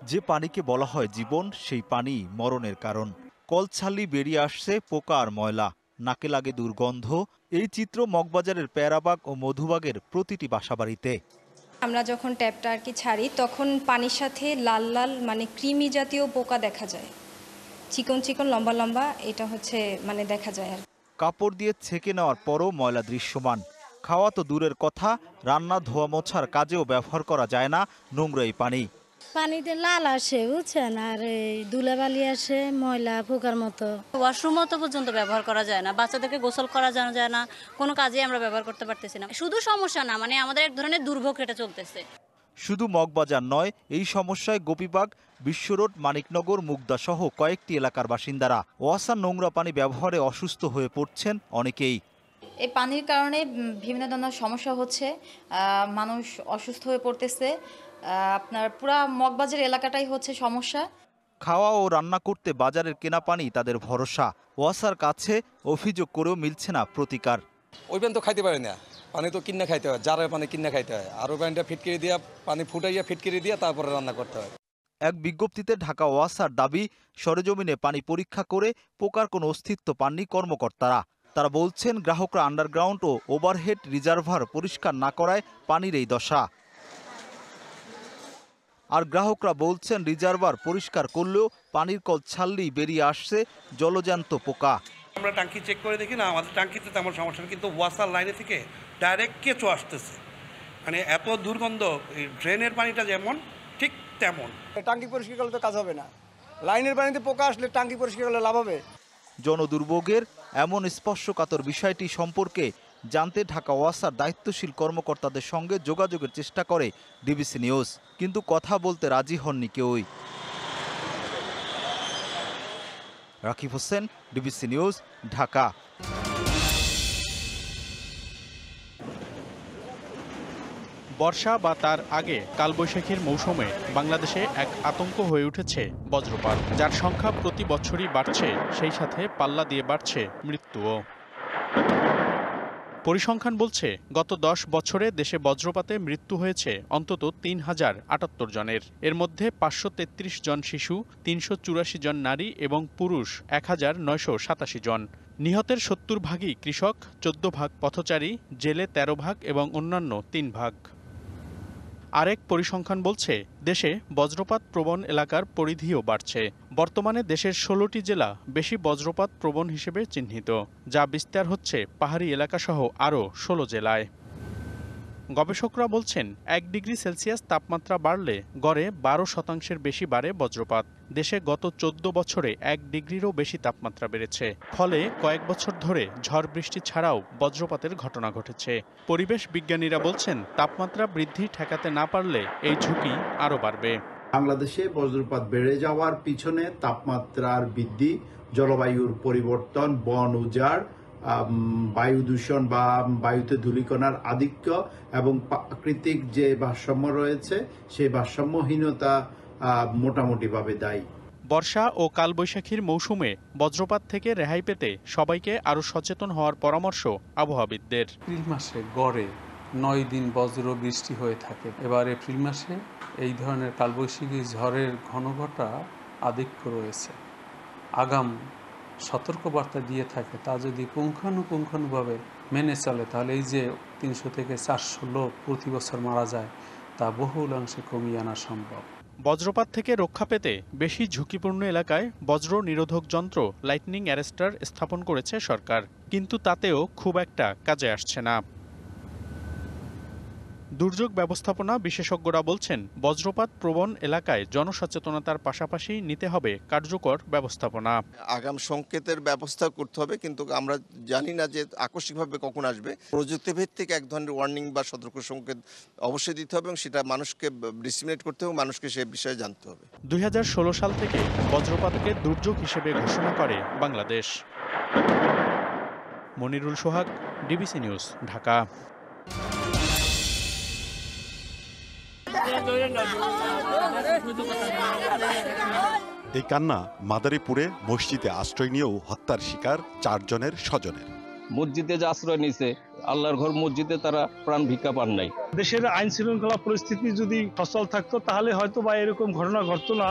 যে পানিকে বলা হয় জীবন, সেই পানি মরণের কারণ। কলছাল্লি বেরিয়ে আসছে পোকা আর ময়লা, নাকে লাগে দুর্গন্ধ। এই চিত্র মগবাজারের পেয়ারাবাগ ও মধুবাগের প্রতিটি বাসাবাড়িতে। আমরা যখন ট্যাপটা ছাড়ি তখন পানির সাথে লাল লাল কৃমি জাতীয় পোকা দেখা যায়, চিকন চিকন লম্বা লম্বা, এটা দেখা যায় আর। কাপড় দিয়ে ছেঁকে নেওয়ার পরও ময়লা দৃশ্যমান। খাওয়া তো দূরের কথা, রান্না ধোয়া মোছার কাজেও ব্যবহার করা যায় না নোংরা এই পানি। পানিতে লাল আসে বুঝছেন, আর ধুলাবালি আসে, ময়লা পোকার মতো। ওয়াশরুমও তো পর্যন্ত ব্যবহার করা যায় না, বাচ্চাদেরকে গোসল করা যায় না, কোনো কাজেই আমরা ব্যবহার করতে পারতেছি না। শুধু সমস্যা না, আমাদের এক ধরনের দুর্ভোগ এটা চলতেছে। শুধু মগবাজার নয়, এই সমস্যায় গোপীবাগ, বিশ্বরোড, মানিকনগর, মুগদা সহ কয়েকটি এলাকার বাসিন্দারা। ওয়াসার নোংরা পানি ব্যবহারে অসুস্থ হয়ে পড়ছেন অনেকেই। এই পানির কারণে বিভিন্ন ধরনের সমস্যা হচ্ছে, মানুষ অসুস্থ হয়ে পড়তেছে। আপনার পুরা মগবাজার এলাকাটাই হচ্ছে সমস্যা। খাওয়া ও রান্না করতে বাজারের কেনা পানি তাদের ভরসা। ওয়াসার কাছে অভিযোগ করেও মিলছে না প্রতিকার। ওই পানি তো খাইতে পারে না, পানি তো কিনা খাইতে হয়, জারের পানি কিনা খাইতে হয়, আর ওই পানিটা ফিটকিরি দিয়া, পানি ফুটাইয়া ফিটকিরি দিয়া তারপরে রান্না করতে হয়। এক বিজ্ঞপ্তিতে ঢাকা ওয়াসার দাবি, সরেজমিনে পানি পরীক্ষা করে পোকার কোনো অস্তিত্ব পাননি কর্মকর্তারা। তারা বলছেন গ্রাহকরা আন্ডারগ্রাউন্ড ও ওভারহেড রিজার্ভার পরিষ্কার না করায় পানির এই দশা। আর গ্রাহকরা বলছেন রিজার্ভার পরিষ্কার করলেও পানির কল ছাড়লেই বেরিয়ে আসছে জলজান্ত পোকা। আমরা ট্যাঙ্কি চেক করে দেখি না, আমাদের ট্যাঙ্কিতে তেমন সমস্যা, কিন্তু ওয়াসার লাইনে থেকে ডাইরেক্ট কেঁচো আসতেছে। এত দুর্গন্ধ, ড্রেনের পানিটা যেমন ঠিক তেমন। ট্যাঙ্কি পরিষ্কার করলে তো কাজ হবে না, লাইনের পানিতে পোকা আসলে ট্যাঙ্কি পরিষ্কার করলে লাভ হবে। জনদুর্ভোগের এমন স্পর্শকাতর বিষয়টি সম্পর্কে জানতে ঢাকা ওয়াসার দায়িত্বশীল কর্মকর্তাদের সঙ্গে যোগাযোগের চেষ্টা করে ডিবিসি নিউজ, কিন্তু কথা বলতে রাজি হননি কেউই। Rakib Hossain, DBC news, Dhaka. বর্ষা বা তার আগে কালবৈশাখীর মৌসুমে বাংলাদেশে এক আতঙ্ক হয়ে উঠেছে বজ্রপাত, যার সংখ্যা প্রতি বছরই বাড়ছে, সেই সাথে পাল্লা দিয়ে বাড়ছে মৃত্যুও। পরিসংখ্যান বলছে গত 10 বছরে দেশে বজ্রপাতে মৃত্যু হয়েছে অন্তত 3078 জনের। এর মধ্যে 533 জন শিশু, 384 জন নারী এবং পুরুষ 1987 জন। নিহতের 70 ভাগই কৃষক, 14 ভাগ পথচারী, জেলে 13 ভাগ এবং অন্যান্য 3 ভাগ। আরেক পরিসংখ্যান বলছে দেশে বজ্রপাত প্রবণ এলাকার পরিধিও বাড়ছে। বর্তমানে দেশের 16টি জেলা বেশি বজ্রপাত প্রবণ হিসেবে চিহ্নিত, যা বিস্তার হচ্ছে পাহাড়ি এলাকাসহ আরও 16 জেলায়। গবেষকরা বলছেন 1 ডিগ্রি সেলসিয়াস তাপমাত্রা বাড়লে গড়ে 12% বেশি বাড়ে বজ্রপাত। দেশে গত 14 বছরে 1 ডিগ্রিরও বেশি তাপমাত্রা বেড়েছে, ফলে কয়েক বছর ধরে ঝড় বৃষ্টি ছাড়াও বজ্রপাতের ঘটনা ঘটেছে। পরিবেশ বিজ্ঞানীরা বলছেন তাপমাত্রা বৃদ্ধি ঠেকাতে না পারলে এই ঝুঁকি আরও বাড়বে। বাংলাদেশে বজ্রপাত বেড়ে যাওয়ার পিছনে তাপমাত্রার বৃদ্ধি, জলবায়ুর পরিবর্তন, বন উজাড়, বায়ু দূষণ বা বায়ুতে ধূলিকণার আধিক্য এবং প্রাকৃতিক যে ভারসাম্য রয়েছে সেই ভারসাম্যহীনতা মোটামুটিভাবে দায়ী। বর্ষা ও কালবৈশাখীর মৌসুমে বজ্রপাত থেকে রেহাই পেতে সবাইকে আরও সচেতন হওয়ার পরামর্শ আবহাওয়াবিদদের। এপ্রিল মাসে গড়ে 9 দিন বজ্র বৃষ্টি হয়ে থাকে। এবার এপ্রিল মাসে এই ধরনের কালবৈশাখী ঝড়ের ঘনঘটা আধিক্য রয়েছে। আগাম সতর্কবার্তা দিয়ে থাকে, তা যদি পুঙ্খানুপুঙ্খানুভাবে মেনে চলে তাহলে এই যে 300 থেকে 400 লোক প্রতি বছর মারা যায় তা বহুলাংশে কমিয়ে আনা সম্ভব। বজ্রপাত থেকে রক্ষা পেতে বেশি ঝুঁকিপূর্ণ এলাকায় বজ্র নিরোধক যন্ত্র লাইটনিং অ্যারেস্টার স্থাপন করেছে সরকার, কিন্তু তাতেও খুব একটা কাজে আসছে না। দুর্যোগ ব্যবস্থাপনা বিশেষজ্ঞরা বলছেন বজ্রপাত প্রবণ এলাকায় জনসচেতনতার পাশাপাশি নিতে হবে কার্যকর ব্যবস্থাপনা। আগাম সংকেতের ব্যবস্থা করতে হবে, কিন্তু আমরা জানি না যে আকস্মিকভাবে কখন আসবে। প্রযুক্তিভিত্তিক এক ধরনের ওয়ার্নিং বা সতর্ক সংকেত অবশ্যই দিতে হবে এবং সেটা মানুষকে ডিসিমিনেট করতে হবে, মানুষকে সে বিষয়ে জানতে হবে। 2016 সাল থেকে বজ্রপাতকে দুর্যোগ হিসেবে ঘোষণা করে বাংলাদেশ। মনিরুল সোহাগ, ডিবিসি নিউজ, ঢাকা। এই কান্না মাদারীপুরে মসজিদে আশ্রয় নিয়েও হত্যার শিকার 4 জনের স্বজনের। মসজিদে যে আশ্রয় নিয়েছে আল্লাহর ঘর মসজিদে তারা প্রাণ ভিক্ষা পান নাই। দেশের আইন শৃঙ্খলা পরিস্থিতি যদি সচল থাকতো তাহলে হয়তো বা এরকম ঘটনা ঘটতো না।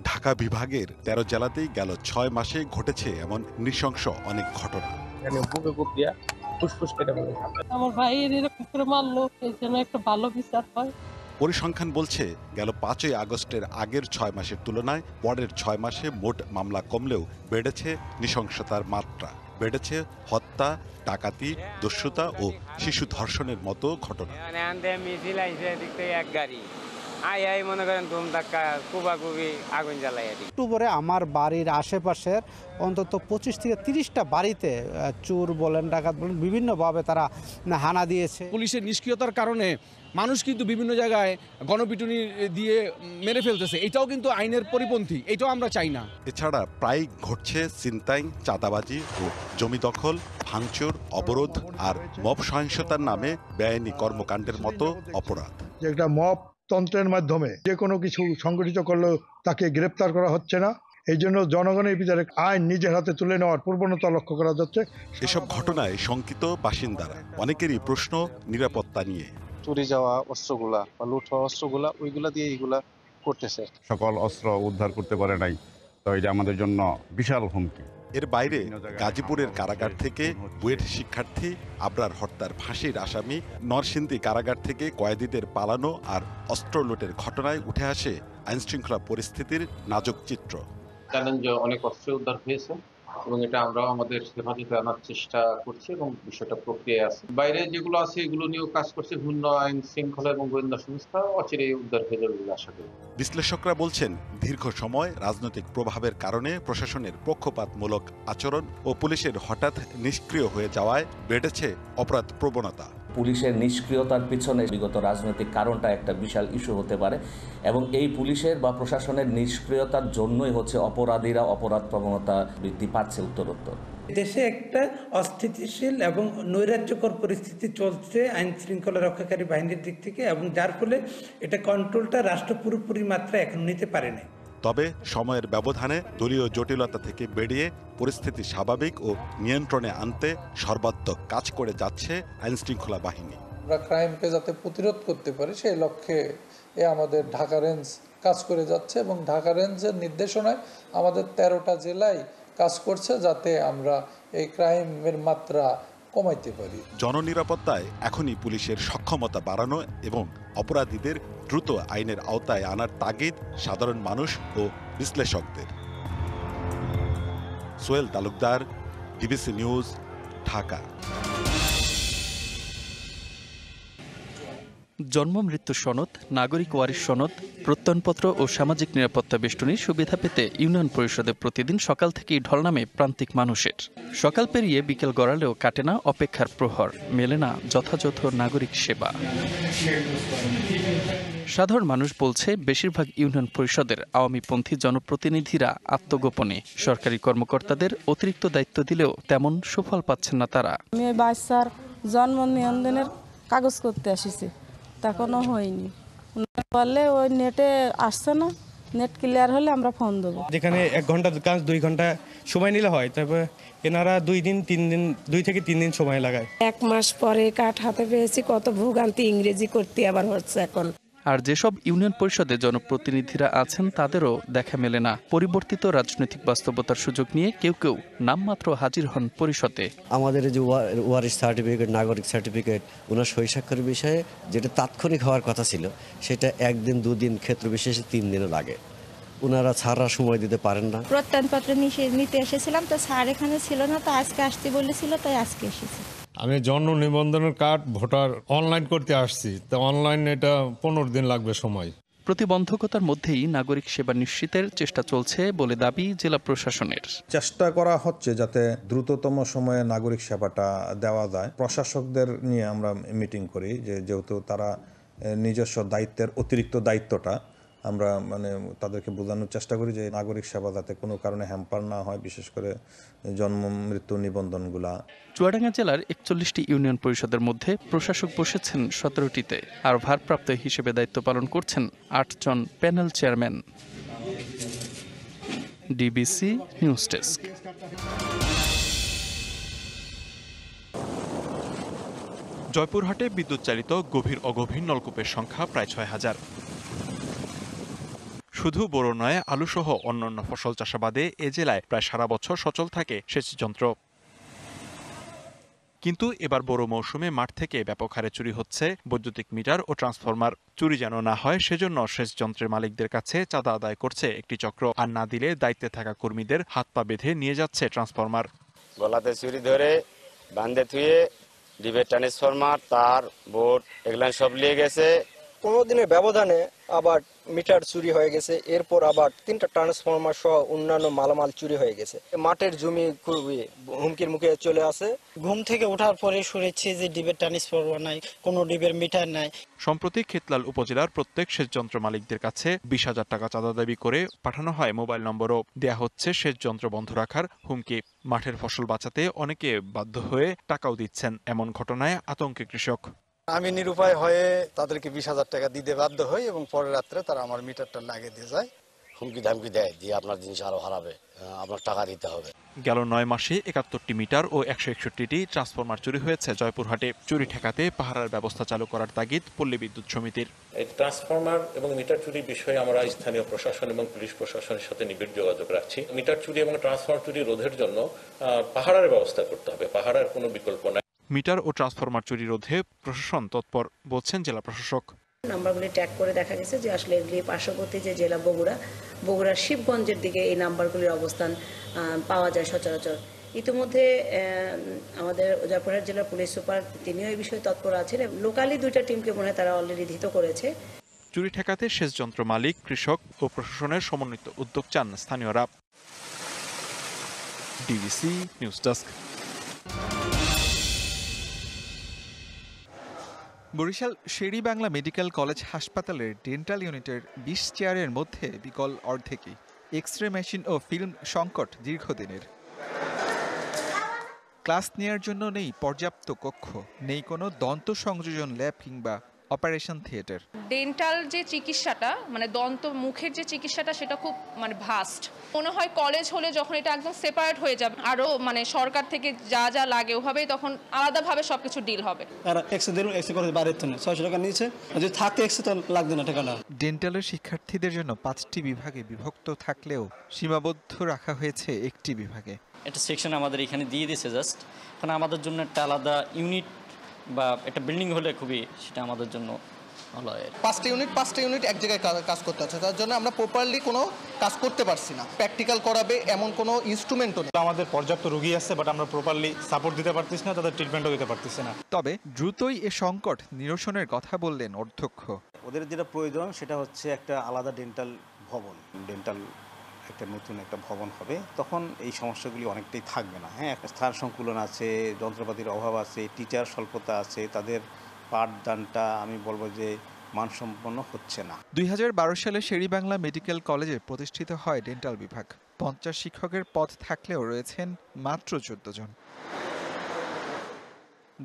ঢাকা বিভাগের 13 জেলাতেই গেল 6 মাসে ঘটেছে এমন নৃশংস অনেক ঘটনা। আমার ভাইয়ের এরকম করে মারলো, এই জন্য একটা ভালো বিচার হয়। পরিসংখ্যান বলছে গেল 5ই আগস্টের আগের 6 মাসের তুলনায় পরের 6 মাসে মোট মামলা কমলেও বেড়েছে নৃশংসতার মাত্রা, বেড়েছে হত্যা, ডাকাতি, দস্যুতা ও শিশু ধর্ষণের মতো ঘটনা। অক্টোবরে আমার বাড়ির আশেপাশের অন্তত 25 থেকে 30টা বাড়িতে চোর বলেন, ডাকাত বলেন, বিভিন্নভাবে তারা হানা দিয়েছে। পুলিশের নিষ্ক্রিয়তার কারণে মানুষ কিন্তু বিভিন্ন জায়গায় গণপিটুনি দিয়ে মেরে ফেলতেছে, এটাও কিন্তু আইনের পরিপন্থী, এটাও আমরা চাই না। এছাড়া প্রায় ঘটছে ছিনতাই, চাঁদাবাজি ও জমি দখল, ভাঙচুর, অবরোধ আর মব সহিংসতার নামে বেআইনি কর্মকাণ্ডের মতো অপরাধ। একটা মব তন্ত্রের মাধ্যমে যে কোনো কিছু সংগঠিত করলেও তাকে গ্রেপ্তার করা হচ্ছে না, এই জন্য জনগণের ভিতরে আইন নিজের হাতে তুলে নেওয়ার প্রবণতা লক্ষ্য করা যাচ্ছে। এসব ঘটনায় শঙ্কিত বাসিন্দারা, অনেকেরই প্রশ্ন নিরাপত্তা নিয়ে। চুরি যাওয়া অস্ত্রগুলা বা লুট হওয়া অস্ত্রগুলা ওইগুলা দিয়ে এইগুলা করতেছে। সকল অস্ত্র উদ্ধার করতে পারে নাই, তো এটা আমাদের জন্য বিশাল হুমকি। এর বাইরে গাজীপুরের কারাগার থেকে বুয়েট শিক্ষার্থী আবরার হত্যার ফাঁসির আসামি, নরসিংদী কারাগার থেকে কয়েদিদের পালানো আর অস্ত্র লুটের ঘটনায় উঠে আসে আইনশৃঙ্খলা পরিস্থিতির নাজুক চিত্র। জানেন যে অনেক অস্ত্র উদ্ধার হয়েছে এবং এটা আমরাও আমাদের হেফাজতে আনার চেষ্টা করছি এবং বিষয়টা প্রক্রিয়ায় আছে। বাইরে যেগুলো আছে এগুলো নিয়েও কাজ করছে বিভিন্ন আইন শৃঙ্খলা এবং গোয়েন্দা সংস্থা, অচিরেই উদ্ধার হয়ে যাবে বলে আশা করি। বিশ্লেষকরা বলছেন দীর্ঘ সময় রাজনৈতিক প্রভাবের কারণে প্রশাসনের পক্ষপাতমূলক আচরণ ও পুলিশের হঠাৎ নিষ্ক্রিয় হয়ে যাওয়ায় বেড়েছে অপরাধ প্রবণতা। পুলিশের নিষ্ক্রিয়তার পিছনে বিগত রাজনৈতিক কারণটা একটা বিশাল ইস্যু হতে পারে এবং এই পুলিশের বা প্রশাসনের নিষ্ক্রিয়তার জন্যই হচ্ছে অপরাধীরা অপরাধ প্রবণতা বৃদ্ধি পাচ্ছে উত্তরোত্তর। দেশে একটা অস্থিতিশীল এবং নৈরাজ্যকর পরিস্থিতি চলছে আইন শৃঙ্খলা রক্ষাকারী বাহিনীর দিক থেকে, এবং যার ফলে এটা কন্ট্রোলটা রাষ্ট্র পুরোপুরি মাত্রা এখন নিতে পারে না। তবে সময়ের ব্যবধানে দলীয় জটিলতা থেকে বেরিয়ে পরিস্থিতি স্বাভাবিক ও নিয়ন্ত্রণে আনতে সর্বাত্মক কাজ করে যাচ্ছে আইনশৃঙ্খলা বাহিনী। আমরা ক্রাইমকে যাতে প্রতিরোধ করতে পারি সেই লক্ষ্যে আমাদের ঢাকা রেঞ্জ কাজ করে যাচ্ছে এবং ঢাকা রেঞ্জের নির্দেশনায় আমাদের 13টা জেলায় কাজ করছে যাতে আমরা এই ক্রাইমের মাত্রা কমাইতে পারি। জননিরাপত্তায় এখনই পুলিশের সক্ষমতা বাড়ানো এবং অপরাধীদের দ্রুত আইনের আওতায় আনার তাগিদ সাধারণ মানুষ ও বিশ্লেষকদের। Sohel Talukdar, DBC news, Dhaka. জন্ম মৃত্যু সনদ, নাগরিক ওয়ারিশ সনদ, প্রত্যয়নপত্র ও সামাজিক নিরাপত্তা বেষ্টনীর সুবিধা পেতে ইউনিয়ন পরিষদে প্রতিদিন সকাল থেকেই ঢল নামে প্রান্তিক মানুষের। সকাল পেরিয়ে বিকেল গড়ালেও কাটে না অপেক্ষার প্রহর, মেলে না যথাযথ নাগরিক সেবা। সাধারণ মানুষ বলছে বেশিরভাগ ইউনিয়ন পরিষদের আওয়ামীপন্থী জনপ্রতিনিধিরা আত্মগোপনে, সরকারি কর্মকর্তাদের অতিরিক্ত দায়িত্ব দিলেও তেমন সুফল পাচ্ছেন না তারা। আমি ওই বাচ্চার জন্ম নিবন্ধনের কাগজ করতে আসিছি, তখনও হয়নি। বললে ওই নেটে আসছে না, নেট ক্লিয়ার হলে আমরা ফোন দেবো। যেখানে 1 ঘন্টা কাজ 2 ঘন্টা সময় নিলে হয়, তারপর এনারা 2 থেকে 3 দিন সময় লাগায়। 1 মাস পরে কাঠ হাতে পেয়েছি, কত ভোগান্তি, ইংরেজি করতে আবার হচ্ছে এখন। আর যেসব ইউনিয়ন পরিষদে জনপ্রতিনিধিরা আছেন তাদেরও দেখা মেলে না। পরিবর্তিত রাজনৈতিক বাস্তবতার সুযোগ নিয়ে কেউ কেউ নামমাত্র হাজির হন পরিষদে। আমাদের যে ওয়ারিশ সার্টিফিকেট, নাগরিক সার্টিফিকেট, ওনার সই স্বাক্ষরের বিষয়ে যেটা তাৎক্ষণিক হওয়ার কথা ছিল সেটা 1 দিন 2 দিন, ক্ষেত্র বিশেষে 3 দিনও লাগে। ওনারা ছাড়া সময় দিতে পারেন না। প্রত্যয়নপত্র নিতে এসেছিলাম, তো স্যার এখানে ছিল না, তো আজকে আসতে বলেছিল, তাই আজকে এসেছি। আমি জন্ম নিবন্ধনের কার্ড ভোটার অনলাইন করতে আসছি, তো অনলাইন এটা 15 দিন লাগবে সময়। প্রতিবন্ধকতার মধ্যেই নাগরিক সেবা নিশ্চিতের চেষ্টা চলছে বলে দাবি জেলা প্রশাসনের। চেষ্টা করা হচ্ছে যাতে দ্রুততম সময়ে নাগরিক সেবাটা দেওয়া যায়। প্রশাসকদের নিয়ে আমরা মিটিং করি, যেহেতু তারা নিজস্ব দায়িত্বের অতিরিক্ত দায়িত্বটা আমরা তাদেরকে বোঝানোর চেষ্টা করি যে নাগরিক সেবা যাতে কোনো কারণে হ্যাম্পার না হয়, বিশেষ করে জন্ম মৃত্যু নিবন্ধনগুলা। চুয়াডাঙ্গা জেলার 41টি ইউনিয়ন পরিষদের মধ্যে প্রশাসক বসেছেন 17টিতে, আর ভারপ্রাপ্ত হিসেবে দায়িত্ব পালন করছেন 8 জন panel chairman. DBC news desk. জয়পুরহাটে বিদ্যুৎ চালিত গভীর অগভীর নলকূপের সংখ্যা প্রায় ৬,০০০। শুধু বোরো নয়, আলুসহ অন্যান্য ফসল চাষাবাদে এ জেলায় প্রায় সারা বছর সচল থাকে সেচ যন্ত্র। কিন্তু এবার বোরো মৌসুমে মাঠ থেকে ব্যাপক হারে চুরি হচ্ছে বৈদ্যুতিক মিটার ও ট্রান্সফরমার। চুরি যেন না হয় সেজন্য সেচ যন্ত্রের মালিকদের কাছে চাঁদা আদায় করছে একটি চক্র, আর না দিলে দায়িত্বে থাকা কর্মীদের হাত পা বেঁধে নিয়ে যাচ্ছে ট্রান্সফরমার। গলাতে চুরি ধরে বান্ধে থুয়ে ডিবের ট্রান্সফরমার, তার, বোর্ড এগুলো সব নিয়ে গেছে। 15 দিনের ব্যবধানে আবার মিটার চুরি হয়ে গেছে, এরপর আবার 3টা ট্রান্সফরমার সহ অন্যান্য মালামাল চুরি হয়ে গেছে। মাঠের জমি খুবই হুমকির মুখে চলে আসে। ঘুম থেকে ওঠার পরে শুনেছি যে ডিবের ট্রান্সফরমার নাই, কোনো ডিবের মিটার নাই। সম্প্রতি খেতলাল উপজেলার প্রত্যেক সেচ যন্ত্র মালিকদের কাছে 20,000 টাকা চাঁদা দাবি করে পাঠানো হয় মোবাইল নম্বরও। দেয়া হচ্ছে সেচ যন্ত্র বন্ধ রাখার হুমকি। মাঠের ফসল বাঁচাতে অনেকে বাধ্য হয়ে টাকাও দিচ্ছেন। এমন ঘটনায় আতঙ্কে কৃষক। আমি নিরুপায় হয়ে তাদেরকে 20,000 টাকা দিতে বাধ্য হই এবং পরের রাত্রে তারা আমার মিটারটা লাগিয়ে দিয়ে যায়। হুমকি ধামকি দেয় যে আপনার জিনিস আরো হারাবে, আপনার টাকা দিতে হবে। গেল 9 মাসে 71টি মিটার ও 161টি ট্রান্সফরমার চুরি হয়েছে জয়পুরহাটে। চুরি ঠেকাতে পাহারার ব্যবস্থা চালু করার তাগিদ পল্লী বিদ্যুৎ সমিতির। এই ট্রান্সফরমার এবং মিটার চুরির বিষয়ে আমরা স্থানীয় প্রশাসন এবং পুলিশ প্রশাসনের সাথে নিবিড় যোগাযোগ রাখছি। মিটার চুরি এবং ট্রান্সফরমার চুরি রোধের জন্য পাহারার ব্যবস্থা করতে হবে, পাহারার কোনো বিকল্প নাই। মিটার ও ট্রান্সফরমার চুরি রোধে প্রশাসন তৎপর বলছেন জেলা প্রশাসক। নাম্বারগুলি ট্যাগ করে দেখা গেছে যে আসলে এগুলি পার্শ্ববর্তী যে জেলা বগুড়ার শিবগঞ্জের দিকে এই নাম্বারগুলির অবস্থান পাওয়া যায় সচরাচর। ইতিমধ্যে আমাদের জয়পুরহাট জেলার পুলিশ সুপার তিনিও এই বিষয়ে তৎপর আছেন। লোকালি 2টা টিমকে মনে হয় তারা অলরেডি ধৃত করেছে। চুরি ঠেকাতে সেচ যন্ত্র মালিক, কৃষক ও প্রশাসনের সমন্বিত উদ্যোগ চান স্থানীয়রা। DBC news desk. Barishal Sher e Bangla medical college হাসপাতালের ডেন্টাল ইউনিটের 20 চেয়ারের মধ্যে বিকল অর্ধেকই। এক্স-রে মেশিন ও ফিল্ম সংকট দীর্ঘদিনের। ক্লাস নেয়ার জন্য নেই পর্যাপ্ত কক্ষ, নেই কোনো দন্ত সংযোজন ল্যাব কিংবা অপারেশন থিয়েটার। ডেন্টাল যে চিকিৎসাটা মানে দন্ত মুখের যে চিকিৎসাটা সেটা খুব মানে ভাস্ট। মনে হয় কলেজ হলে যখন এটা একদম সেপারেট হয়ে যাবে, আরও মানে সরকার থেকে যা যা লাগে ওভাবে তখন আলাদাভাবে সবকিছু ডিল হবে। আর এক্সরে করে বাইরে তো 600 টাকা নিচে, যদি থাকে এক্সরে তো লাগবে না টাকাটা। ডেন্টালের শিক্ষার্থীদের জন্য 5টি বিভাগে বিভক্ত থাকলেও সীমাবদ্ধ রাখা হয়েছে একটি বিভাগে। একটা সেকশন আমাদের এখানে দিয়ে দিয়েছে জাস্ট, কারণ আমাদের জন্য একটা আলাদা ইউনিট বা একটা বিল্ডিং হলে খুবই সেটা আমাদের জন্য ভালো হয়। 5টা ইউনিট এক জায়গায় কাজ করতে আছে, তার জন্য আমরা প্রপারলি কোনো কাজ করতে পারছি না। প্র্যাকটিক্যাল করাবে এমন কোনো ইনস্ট্রুমেন্টও নেই। আমাদের পর্যাপ্ত রোগী আছে, বাট আমরা প্রপারলি সাপোর্ট দিতে পারতেছি না, তাদের ট্রিটমেন্টও দিতে পারতেছি না। তবে দ্রুতই এ সংকট নিরসনের কথা বললেন অধ্যক্ষ। ওদের যেটা প্রয়োজন সেটা হচ্ছে একটা আলাদা ডেন্টাল ভবন, ডেন্টাল একটা নতুন একটা ভবন হবে, তখন এই সমস্যাগুলি অনেকটাই থাকবে না। হ্যাঁ, একটা স্থান সংকুলন আছে, যন্ত্রপাতির অভাব আছে, টিচার স্বল্পতা আছে, তাদের পাঠদানটা আমি বলবো যে মানসম্পন্ন হচ্ছে না। 2012 সালে শের-ই-বাংলা মেডিকেল কলেজে প্রতিষ্ঠিত হয় ডেন্টাল বিভাগ। 50 শিক্ষকের পদ থাকলেও রয়েছেন মাত্র 14 জন।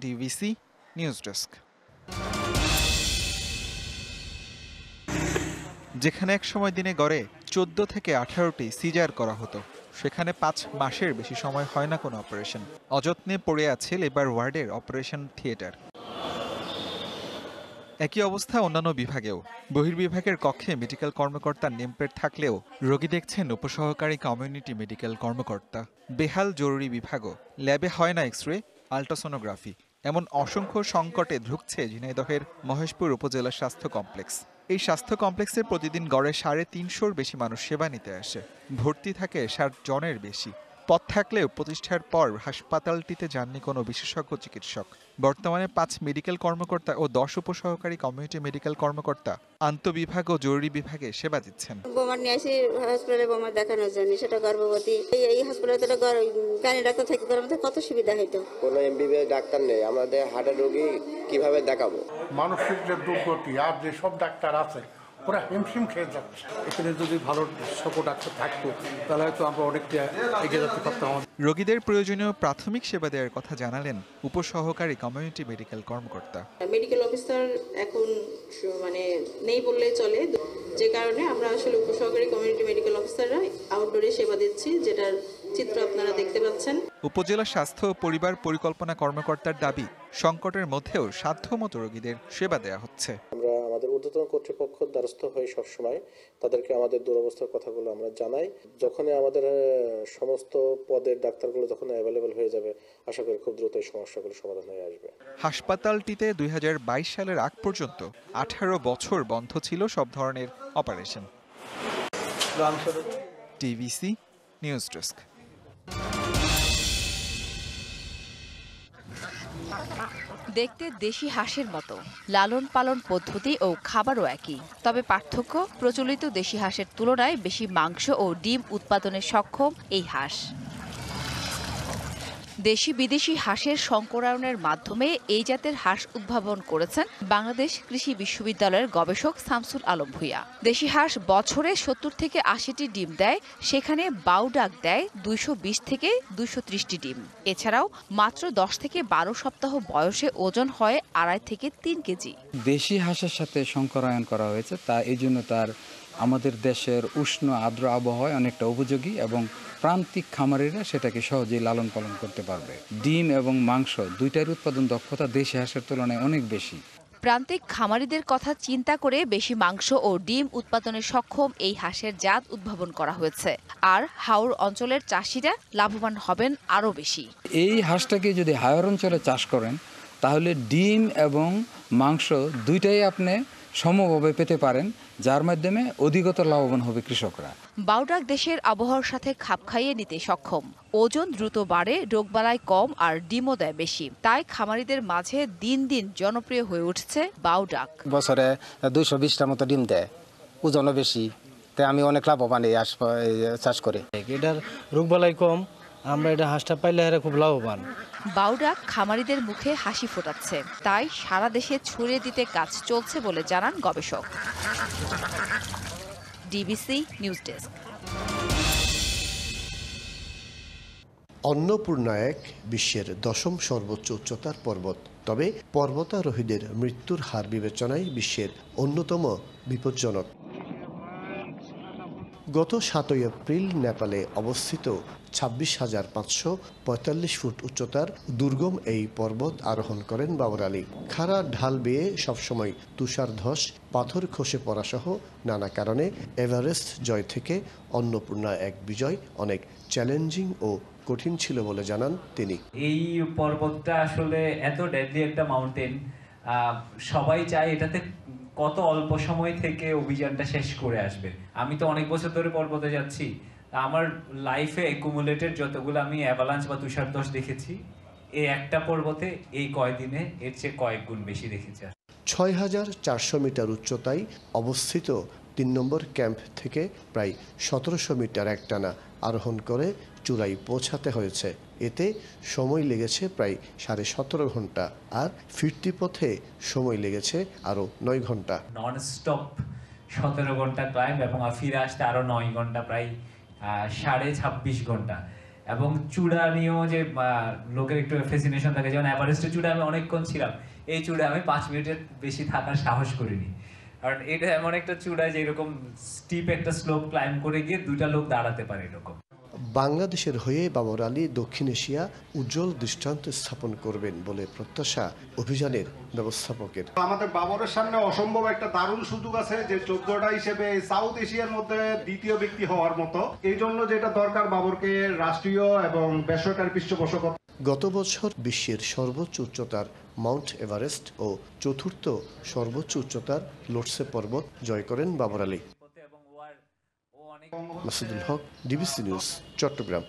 DBC news desk. যেখানে একসময় দিনে গড়ে 14 থেকে 18টি সিজার করা হতো, সেখানে 5 মাসের বেশি সময় হয় না কোনো অপারেশন। অযত্নে পড়ে আছে লেবার ওয়ার্ডের অপারেশন থিয়েটার। একই অবস্থা অন্যান্য বিভাগেও। বহির্বিভাগের কক্ষে মেডিকেল কর্মকর্তার নেমপ্লেট থাকলেও রোগী দেখছেন উপসহকারী কমিউনিটি মেডিকেল কর্মকর্তা। বেহাল জরুরি বিভাগও, ল্যাবে হয় না এক্স-রে, আল্ট্রাসোনোগ্রাফি। এমন অসংখ্য সংকটে ধুঁকছে ঝিনাইদহের মহেশপুর উপজেলা স্বাস্থ্য কমপ্লেক্স। এই স্বাস্থ্য কমপ্লেক্সে প্রতিদিন গড়ে 350 বেশি মানুষ সেবা নিতে আসে। ভর্তি থাকে 60 জনের বেশি। পদ থাকলেও প্রতিষ্ঠার পর হাসপাতালটিতে যাননি কোনো বিশেষজ্ঞ চিকিৎসক। বর্তমানে 5 মেডিকেল কর্মকর্তা ও 10 উপসহকারী কমিউনিটি মেডিকেল কর্মকর্তা আন্তঃবিভাগ ও জরুরি বিভাগে সেবা দিচ্ছেন। বোমার নিয়ে আসি হসপিটালে বোমার দেখানোর জন্য, সেটা গর্ভবতী। এই হাসপাতালে গাড়ি ডাক্তার থাকি আমাদের কত সুবিধা হইতো। কোনো এমবিবিএস ডাক্তার নেই, আমাদের হার্টের রোগী কিভাবে দেখাবো? মানসিক যে দুর্গতি আর যে সব ডাক্তার আছে ওরা হিমশিম খেয়ে যাচ্ছে। এখানে যদি ভালো সকল ডাক্তার থাকতো তাহলে হয়তো আমরা অনেকটা এগিয়ে যেতে পারতাম। রোগীদের প্রয়োজনীয় প্রাথমিক সেবা দেওয়ার কথা জানালেন উপসহকারী কমিউনিটি মেডিকেল কর্মকর্তা। মেডিকেল অফিসার এখন মানে নেই বললেই চলে। যে কারণে আমরা আসলে উপসহকারী কমিউনিটি মেডিকেল অফিসাররা আউটডোরে সেবা দিচ্ছি, যেটার চিত্র আপনারা দেখতে পাচ্ছেন। উপজেলা স্বাস্থ্য ও পরিবার পরিকল্পনা কর্মকর্তার দাবি, সংকটের মধ্যেও সাধ্যমতো রোগীদের সেবা দেওয়া হচ্ছে। আমরা আমাদের ঊর্ধ্বতন কর্তৃপক্ষের দ্বারস্থ হয়ে সবসময় তাদেরকে আমাদের দুরবস্থার কথাগুলো আমরা জানাই। যখনই আমাদের সমস্ত পদের ডাক্তারগুলো যখন অ্যাভেলেবেল হয়ে যাবে, আশা করি খুব দ্রুত এই সমস্যাগুলো সমাধান হয়ে আসবে। হাসপাতালটিতে 2022 সালের আগ পর্যন্ত 18 বছর বন্ধ ছিল সব ধরনের অপারেশন। TVC news desk. দেখতে দেশি হাঁসের মতো, লালন পালন পদ্ধতি ও খাবারও একই, তবে পার্থক্য প্রচলিত দেশি হাঁসের তুলনায় বেশি মাংস ও ডিম উৎপাদনে সক্ষম এই হাঁস। দেশি বিদেশি হাঁসের সংকরায়নের মাধ্যমে এই জাতের হাঁস উদ্ভাবন করেছেন বাংলাদেশ কৃষি বিশ্ববিদ্যালয়ের গবেষক শামসুল আলম ভূঁইয়া। দেশি হাঁস বছরে 70 থেকে 80টি ডিম দেয়, সেখানে বাউডাক দেয় 220 থেকে 230টি ডিম। এছাড়াও মাত্র 10 থেকে 12 সপ্তাহ বয়সে ওজন হয় 2.5 থেকে 3 কেজি। দেশি হাঁসের সাথে সংকরায়ন করা হয়েছে, তা এই জন্য তার আমাদের দেশের উষ্ণ আর্দ্র আবহাওয়ায় অনেকটা উপযোগী এবং প্রান্তিক খামারিরা সেটাকে সহজেই লালন পালন করতে পারবে। ডিম এবং মাংস দুইটার উৎপাদন দক্ষতা দেশি হাঁসের তুলনায় অনেক বেশি। প্রান্তিক খামারিদের কথা চিন্তা করে বেশি মাংস ও ডিম উৎপাদনে সক্ষম এই হাঁসের জাত উদ্ভাবন করা হয়েছে, আর হাওর অঞ্চলের চাষিরা লাভবান হবেন আরও বেশি। এই হাঁসটাকে যদি হাওর অঞ্চলে চাষ করেন, তাহলে ডিম এবং মাংস দুইটাই আপনি সমভাবে পেতে পারেন, যার মাধ্যমে অধিকতর লাভবান হবে কৃষকরা। বাউডাক দেশের আবহাওয়ার সাথে খাপ খাইয়ে নিতে সক্ষম, ওজন দ্রুত বাড়ে, রোগবালাই কম আর ডিমও দেয় বেশি। তাই খামারিদের মাঝে দিন দিন জনপ্রিয় হয়ে উঠছে বাউডাক। বছরে 220টার মতো ডিম দেয়, ওজনও বেশি, তাই আমি অনেক লাভবান এই হাঁস চাষ করি। এটার রোগবালাই কম, আমরা এটা হাঁসটা পাইলে এরা খুব লাভবান। বাউডাক খামারিদের মুখে হাসি ফোটাচ্ছে, তাই সারা দেশে ছড়িয়ে দিতে কাজ চলছে বলে জানান গবেষক। DBC news desk. অন্নপূর্ণা এক বিশ্বের 10ম সর্বোচ্চ উচ্চতার পর্বত, তবে পর্বতারোহীদের মৃত্যুর হার বিবেচনায় বিশ্বের অন্যতম বিপজ্জনক। গত 7 এপ্রিল নেপালে অবস্থিত 26,545 ফুট উচ্চতার দুর্গম এই পর্বত আরোহণ করেন বাবর আলী। খাড়া ঢাল বেয়ে সবসময় তুষার ধস, পাথর খসে পড়া সহ নানা কারণে এভারেস্ট জয় থেকে অন্নপূর্ণা এক বিজয় অনেক চ্যালেঞ্জিং ও কঠিন ছিল বলে জানান তিনি। এই পর্বতটা আসলে এত ডেডলি একটা মাউন্টেন, সবাই চায় এটাতে কত অল্প সময় থেকে অভিযানটা শেষ করে আসবে। আমি তো অনেক বছর ধরে পর্বতে যাচ্ছি, আমার লাইফে অ্যাকুমুলেটেড যতগুলো আমি অ্যাভালাঞ্চ বা তুষারধস দেখেছি, এই একটা পর্বতে এই কয়দিনে এর চেয়ে কয়েক গুণ বেশি দেখেছি। 6,400 মিটার উচ্চতায় অবস্থিত 3 নম্বর ক্যাম্প থেকে প্রায় 1700 মিটার একটানা আরোহণ করে চূড়ায় পৌঁছাতে হয়েছে। এতে সময় লেগেছে প্রায় 17.5 ঘন্টা, আর ফিরতি পথে সময় লেগেছে আরও 9 ঘন্টা। নন স্টপ 17 ঘন্টা ক্লাইম্ব এবং ফিরে আসতে আরও 9 ঘন্টা, প্রায় 26.5 ঘন্টা। এবং চূড়া নিয়েও যে লোকের একটু ফ্যাসিনেশন থাকে, যেমন এভারেস্টের চূড়া আমি অনেকক্ষণ ছিলাম, এই চূড়া আমি 5 মিনিটের বেশি থাকার সাহস করিনি, কারণ এটা এমন একটা চূড়া যে এরকম স্টিপ একটা স্লোপ ক্লাইম্ব করে গিয়ে 2টা লোক দাঁড়াতে পারে এরকম। বাংলাদেশের হয়ে বাবর আলী দক্ষিণ এশিয়া উজ্জ্বল দৃষ্টান্ত স্থাপন করবেন বলে প্রত্যাশা অভিযানের ব্যবস্থাপকের। আমাদের বাবরের সামনে অসম্ভব একটা দারুণ সুযোগ আছে, যে 14টা হিসেবে সাউথ এশিয়ার মধ্যে দ্বিতীয় ব্যক্তি হওয়ার মতো। এই জন্য যেটা দরকার, বাবরকে রাষ্ট্রীয় এবং বেসরকারি পৃষ্ঠপোষকতা। গত বছর বিশ্বের সর্বোচ্চ উচ্চতার মাউন্ট এভারেস্ট ও চতুর্থ সর্বোচ্চ উচ্চতার লোটসে পর্বত জয় করেন বাবর আলী। মাসুদুল হক, ডিবিসি নিউজ, চট্টগ্রাম।